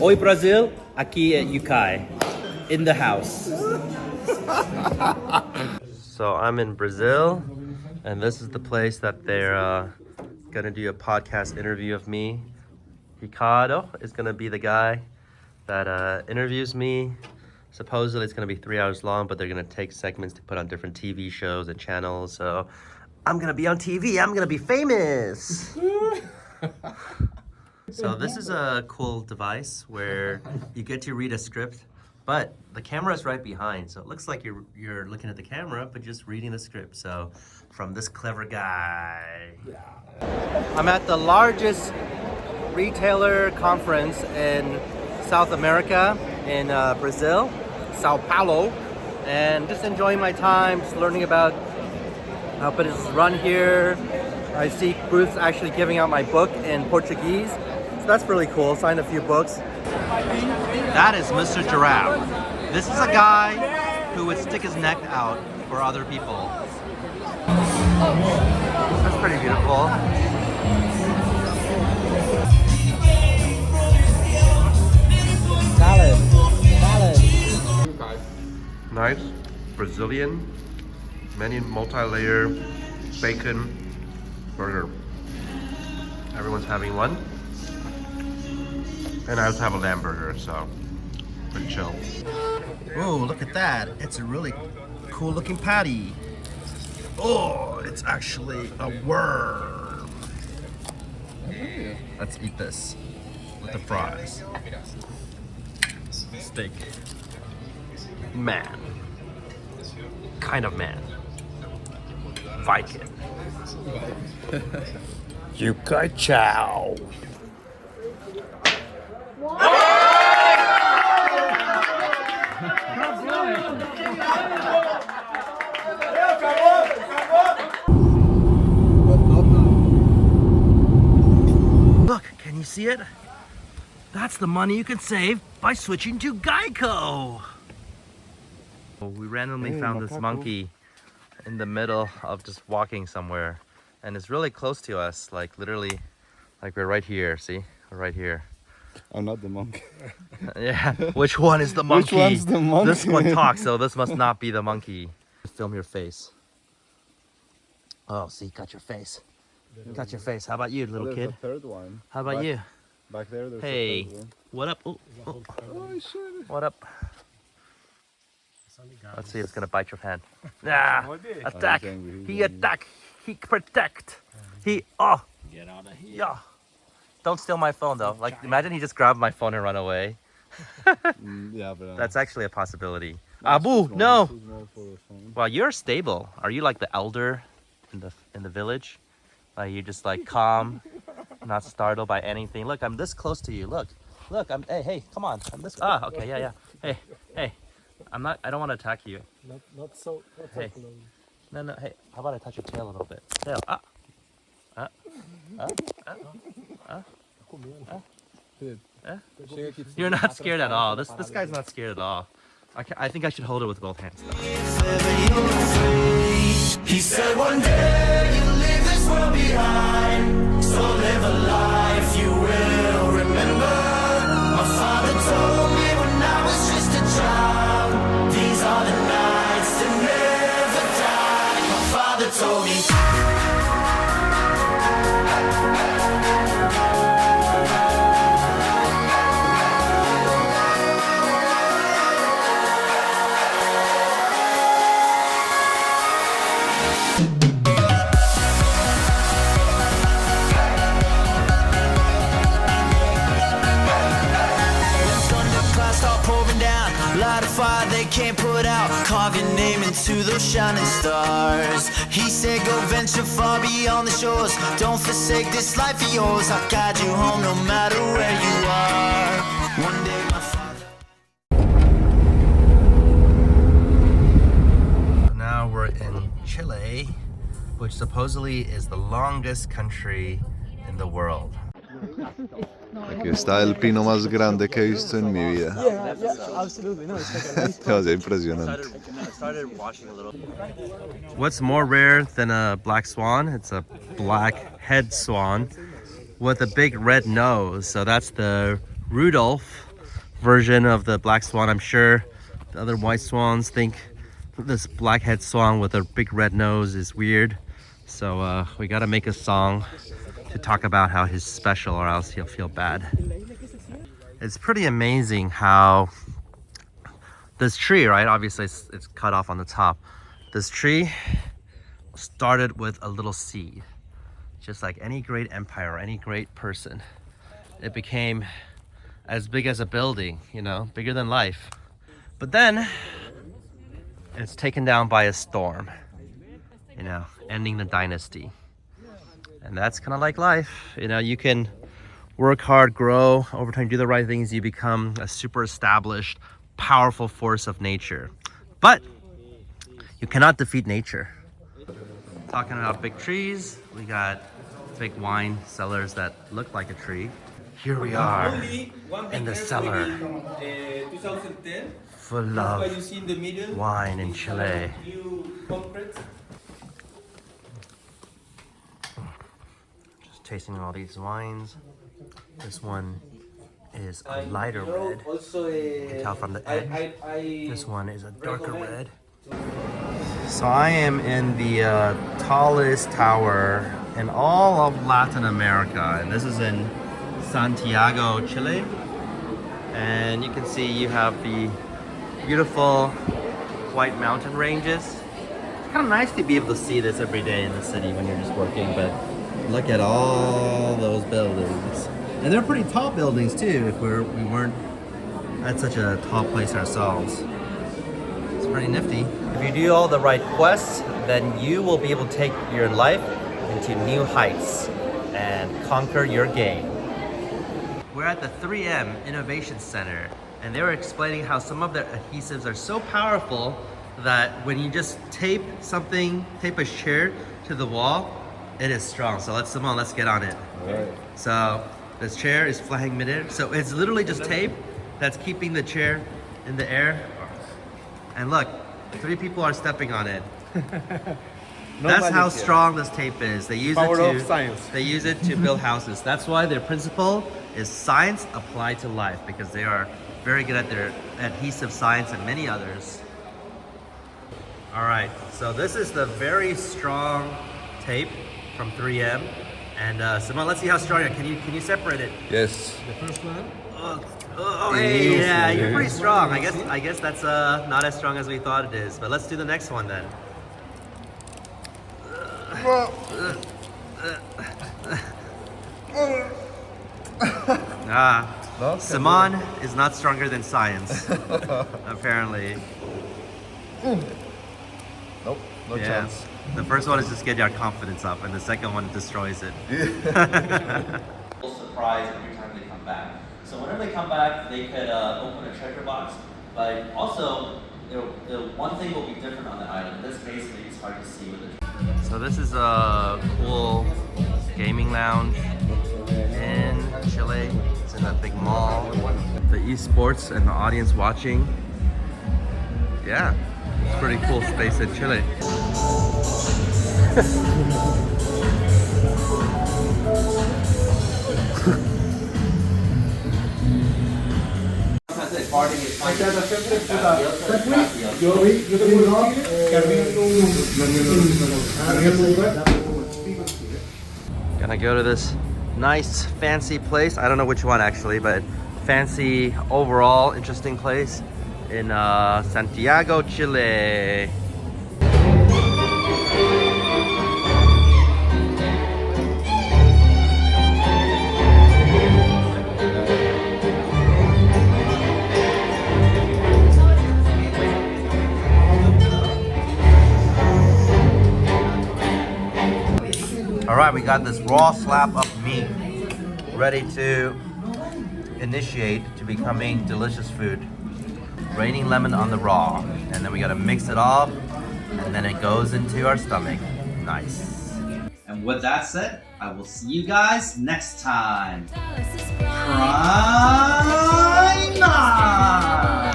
Oi Brazil, aqui é UK, in the house. So I'm in Brazil, and this is the place that they're gonna do a podcast interview of me. Ricardo is gonna be the guy that interviews me. Supposedly it's gonna be 3 hours long, but they're gonna take segments to put on different TV shows and channels. So I'm gonna be on TV, I'm gonna be famous. So this is a cool device where you get to read a script, but the camera is right behind, so it looks like you're looking at the camera, but just reading the script. So from this clever guy. I'm at the largest retailer conference in South America, in Brazil, Sao Paulo, and just enjoying my time, just learning about how businesses run here. I see booths actually giving out my book in Portuguese. That's really cool. Signed a few books. That is Mr. Giraffe. This is a guy who would stick his neck out for other people. That's pretty beautiful. Salad. Nice Brazilian, many multi-layer bacon burger. Everyone's having one. And I also have a lamb burger, so pretty chill. Oh, look at that. It's a really cool looking patty. Oh, it's actually a worm. Let's eat this with the fries. Steak. Man. Kind of man. Viking. Yukai chow. Look, can you see it? That's the money you can save by switching to Geico. We randomly found this monkey in the middle of just walking somewhere, and it's really close to us, like literally, like we're right here. See, we're right here. I'm not the monkey. Yeah, which one is the monkey? Which one's the monkey? This one talks, so this must not be the monkey. Film your face. Oh, see, got your face. Got your face. How about you, little kid? There's a third one. How about you? Back there, there's Hey, a third one. what up? Oh, oh. Oh, shit. What up? Let's see if it's gonna bite your hand. Ah, attack. He attack. He protect. He, oh. Get out of here. Yeah. Don't steal my phone though. Like, imagine he just grabbed my phone and run away. Yeah, but That's actually a possibility. Abu, no. Too small for the phone. Well, you're stable. Are you like the elder in the village? Like you just like calm, not startled by anything. Look, I'm this close to you. Look, I'm. Hey, come on. I'm this. Ah, okay, yeah. Hey. I'm not. I don't want to attack you. Not so Hey. close. No. Hey, how about I touch your tail a little bit? Tail. You're not scared at all. This guy's not scared at all. I think I should hold it with both hands though. He said one day you'll leave this world behind, so live a life you will remember. My father told me when I was just a child, these are the nights that never die. My father told me. Light a fire they can't put out, carve your name into those shining stars. He said go venture far beyond the shores, don't forsake this life of yours. I'll guide you home no matter where you are. One day my father. Now we're in Chile, which supposedly is the longest country in the world. Aquí está el pino más grande que he visto en mi vida. Demasiado impresionante. What's more rare than a black swan? It's a black head swan with a big red nose. So that's the Rudolph version of the black swan. I'm sure the other white swans think this blackhead swan with a big red nose is weird. So we gotta make a song to talk about how he's special, or else he'll feel bad. It's pretty amazing how this tree, right? Obviously it's cut off on the top. This tree started with a little seed. Just like any great empire or any great person. It became as big as a building, you know, bigger than life. But then it's taken down by a storm, you know, ending the dynasty. And that's kind of like life. You know, you can work hard, grow, over time, do the right things, you become a super established, powerful force of nature. But you cannot defeat nature. Talking about big trees, we got big wine cellars that look like a tree. Here we are in the cellar, 2010. full of You see in the middle, wine in Chile. new concrete. Just tasting all these wines. This one is a lighter red. Also, You can tell from the edge. This one is a darker red. So I am in the tallest tower in all of Latin America, and this is in Santiago, Chile. And you can see you have the beautiful white mountain ranges. It's kind of nice to be able to see this every day in the city when you're just working, but look at all those buildings. And they're pretty tall buildings too, if we weren't at such a tall place ourselves. It's pretty nifty. If you do all the right quests, then you will be able to take your life into new heights and conquer your game. We're at the 3M Innovation Center, and they were explaining how some of their adhesives are so powerful that when you just tape a chair to the wall, it is strong. So let's get on it. All right. So this chair is flying midair. So it's literally just tape that's keeping the chair in the air. And look, 3 people are stepping on it. That's how strong this tape is. They use They use it to build houses. That's why their principle is science applied to life, because they are very good at their adhesive science and many others. All right, so this is the very strong tape from 3M. And Simone, let's see how strong it is. Can you separate it? Yes. Oh, hey, yeah, you're pretty strong. I guess that's not as strong as we thought it is. But let's do the next one then. Simone is not stronger than science, apparently. Nope, no Yeah. chance. The first one is just get your confidence up, and the second one destroys it. Surprise every time they come back. So whenever they come back, they could open a treasure box. But also, the one thing will be different on the island. This basically is hard to see with the. So this is a cool gaming lounge in Chile. It's in a big mall. The esports and the audience watching. Yeah, it's a pretty cool space in Chile. Gonna go to this nice fancy place. I don't know which one actually, but fancy overall interesting place in Santiago, Chile. All right, we got this raw slab of meat ready to initiate to becoming delicious food. Raining lemon on the raw, and then we gotta mix it up, and then it goes into our stomach. Nice. And with that said, I will see you guys next time. Octalysis Prime. Prime.